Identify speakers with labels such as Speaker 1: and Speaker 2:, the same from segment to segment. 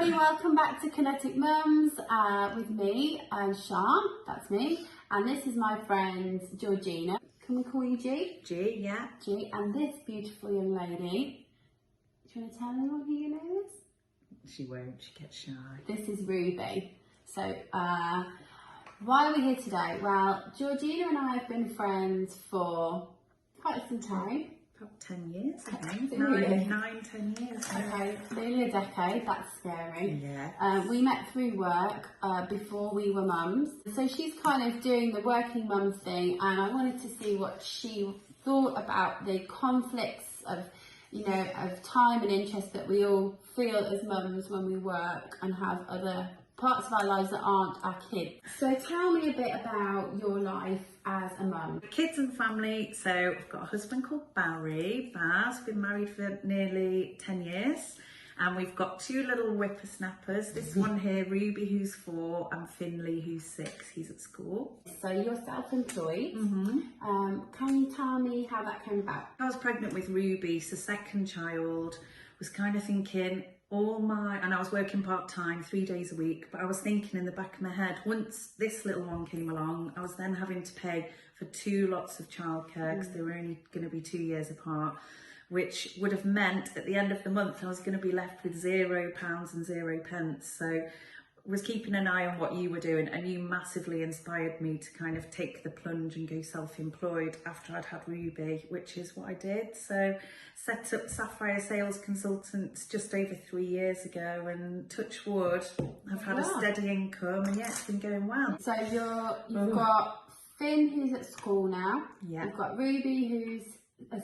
Speaker 1: everybody, welcome back to Kinetik Mums with me, Sian, that's me, and this is my friend Georgina. Can we call you G?
Speaker 2: G, yeah.
Speaker 1: G, and this beautiful young lady. Do you want to tell anyone who your name is?
Speaker 2: She won't, she gets shy.
Speaker 1: This is Ruby. So, why are we here today? Well, Georgina and I have been friends for quite some time.
Speaker 2: About 10 years, I think.
Speaker 1: Really?
Speaker 2: 10 years.
Speaker 1: Okay, nearly a decade, that's scary.
Speaker 2: Yeah.
Speaker 1: We met through work before we were mums. So she's kind of doing the working mum thing, and I wanted to see what she thought about the conflicts of, of time and interest that we all feel as mums when we work and have other parts of our lives that aren't our kids. So tell me a bit about your life as a mum.
Speaker 2: Kids and family, so I've got a husband called Barry, Baz, been married for nearly 10 years, and we've got two little whippersnappers, this one here, Ruby, who's 4, and Finley, who's 6, he's at school.
Speaker 1: So you're self-employed. Can you tell me how that came about?
Speaker 2: I was pregnant with Ruby, so second child, was kind of thinking, and I was working part-time 3 days a week, but I was thinking in the back of my head, once this little one came along, I was then having to pay for 2 lots of childcare because they were only going to be 2 years apart, which would have meant at the end of the month I was going to be left with £0 and 0 pence. So I was keeping an eye on what you were doing, and you massively inspired me to kind of take the plunge and go self-employed after I'd had Ruby, which is what I did. So set up Sapphire Sales Consultants just over 3 years ago, and touch wood, I've had a steady income, and yeah, it's been going well.
Speaker 1: So you've got Finn, who's at school now.
Speaker 2: Yeah.
Speaker 1: You've got Ruby, who's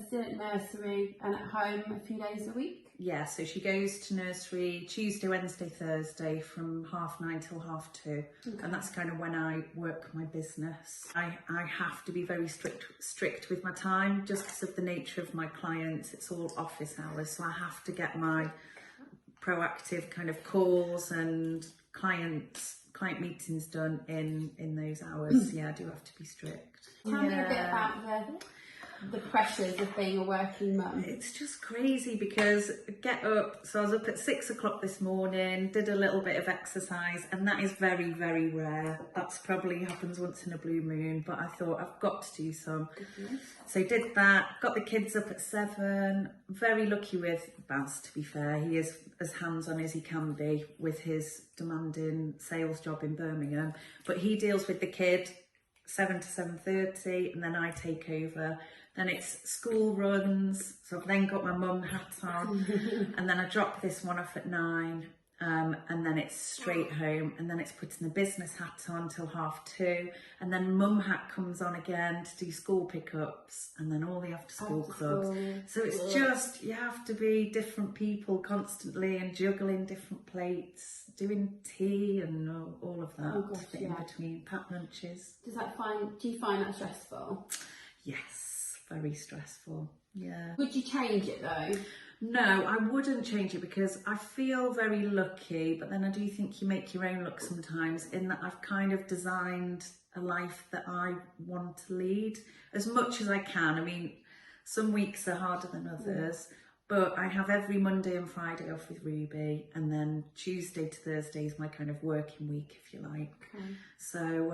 Speaker 1: still at nursery and at home a few days a week.
Speaker 2: Yeah, so she goes to nursery Tuesday, Wednesday, Thursday from 9:30 till 2:30, and that's kind of when I work my business. I have to be very strict with my time just because of the nature of my clients. It's all office hours, so I have to get my proactive kind of calls and client meetings done in those hours. Yeah, I do have to be strict.
Speaker 1: Tell me a bit about the pressures of being a working mum.
Speaker 2: It's just crazy because so I was up at 6 o'clock this morning, did a little bit of exercise, and that is very, very rare. That's probably happens once in a blue moon, but I thought I've got to do some. So did that, got the kids up at 7, very lucky with Baz, to be fair. He is as hands-on as he can be with his demanding sales job in Birmingham, but he deals with the kid 7 to 7:30, and then I take over. Then it's school runs, so I've then got my mum hat on, and then I drop this one off at 9, and then it's straight home, and then it's putting the business hat on till 2:30, and then mum hat comes on again to do school pickups, and then all the after school clubs. So it's just, you have to be different people constantly and juggling different plates, doing tea and all of that in between, packed lunches.
Speaker 1: Do you find that stressful?
Speaker 2: Yes. Very stressful, yeah.
Speaker 1: Would you change it though?
Speaker 2: No, I wouldn't change it because I feel very lucky, but then I do think you make your own luck sometimes in that I've kind of designed a life that I want to lead as much as I can. I mean, some weeks are harder than others, but I have every Monday and Friday off with Ruby, and then Tuesday to Thursday is my kind of working week, if you like. So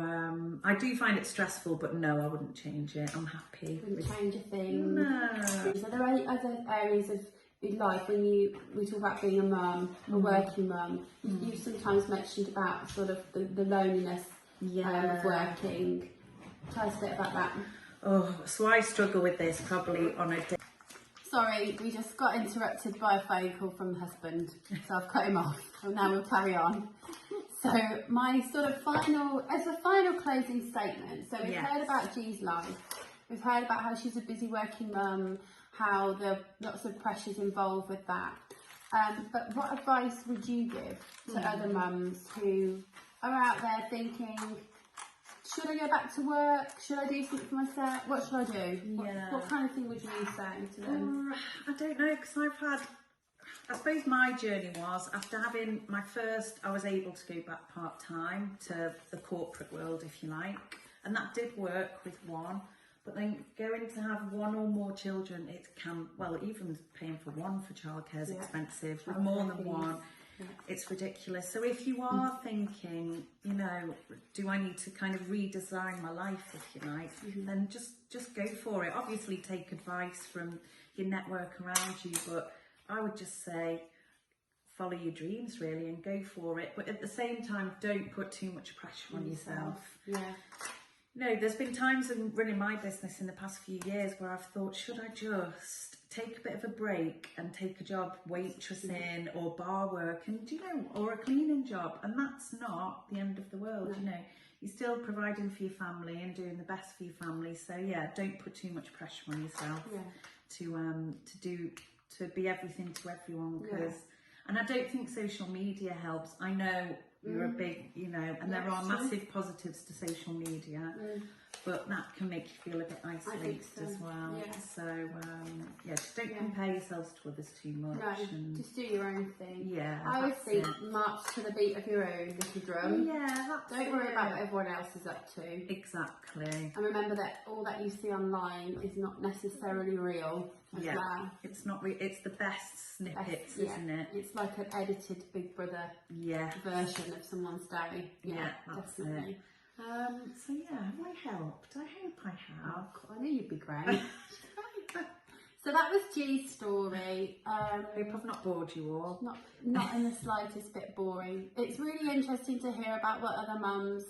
Speaker 2: I do find it stressful, but no, I wouldn't change it. I'm happy.
Speaker 1: Wouldn't change a thing.
Speaker 2: No.
Speaker 1: So there are other areas of life when we talk about being a mum, a working mum. You've sometimes mentioned about sort of the loneliness of working. Tell us a bit about that.
Speaker 2: Oh, so I struggle with this probably on a day.
Speaker 1: Sorry, we just got interrupted by a phone call from the husband, so I've cut him off, and now we'll carry on. So my sort of final closing statement, so we've heard about G's life, we've heard about how she's a busy working mum, how there are lots of pressures involved with that, but what advice would you give to other mums who are out there thinking, should I go back to work? Should I do something for myself? What should I do? What kind of thing would you say to them?
Speaker 2: I don't know, because I suppose my journey was, after having my first, I was able to go back part-time to the corporate world, if you like, and that did work with one, but then going to have one or more children, it can, well, even paying for one for childcare is expensive, with more than one. It's ridiculous. So if you are thinking, you know, do I need to kind of redesign my life, if you like, then just go for it. Obviously take advice from your network around you, but I would just say follow your dreams really and go for it. But at the same time, don't put too much pressure on yourself.
Speaker 1: Yeah.
Speaker 2: No, there's been times in running my business in the past few years where I've thought, should I just take a bit of a break and take a job waitressing or bar work and, you know, or a cleaning job? And that's not the end of the world, you know. You're still providing for your family and doing the best for your family. So yeah, don't put too much pressure on yourself to be everything to everyone, because and I don't think social media helps. I know you're a big, you know, and there are massive positives to social media, but that can make you feel a bit isolated as well. Yeah. So just don't compare yourselves to others too much.
Speaker 1: No,
Speaker 2: and
Speaker 1: just do your own thing.
Speaker 2: Yeah,
Speaker 1: I always think march to the beat of your own little drum.
Speaker 2: Yeah,
Speaker 1: don't worry about what everyone else is up to.
Speaker 2: Exactly.
Speaker 1: And remember that all that you see online is not necessarily real as well.
Speaker 2: It's not it's the best snippets, isn't it?
Speaker 1: It's like an edited Big Brother version of someone's day. Yeah,
Speaker 2: that's
Speaker 1: definitely.
Speaker 2: So yeah, have I helped? I hope I have.
Speaker 1: Oh, I knew you'd be great. So that was G's story.
Speaker 2: Hope I've not bored you all.
Speaker 1: Not in the slightest bit boring. It's really interesting to hear about what other mums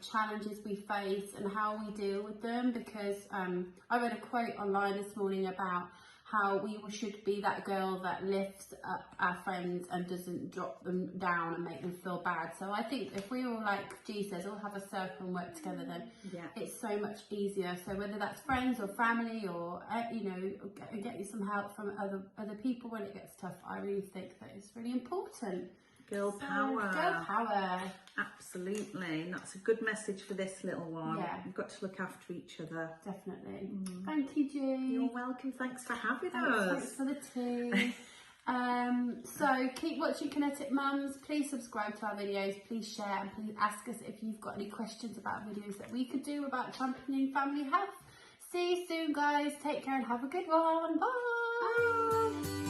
Speaker 1: challenges we face and how we deal with them, because I read a quote online this morning about how we should be that girl that lifts up our friends and doesn't drop them down and make them feel bad. So I think if we all, like G says, all have a circle and work together, then it's so much easier. So whether that's friends or family or you know, get you some help from other people when it gets tough, I really think that it's really important.
Speaker 2: Girl power.
Speaker 1: Girl power.
Speaker 2: Absolutely. And that's a good message for this little one.
Speaker 1: Yeah.
Speaker 2: We've got to look after each other.
Speaker 1: Definitely. Thank you, G.
Speaker 2: You're welcome. Thanks for having us.
Speaker 1: Thanks for the tea. So keep watching Kinetik Mums. Please subscribe to our videos. Please share, and please ask us if you've got any questions about videos that we could do about championing family health. See you soon, guys. Take care and have a good one. Bye.
Speaker 2: Bye.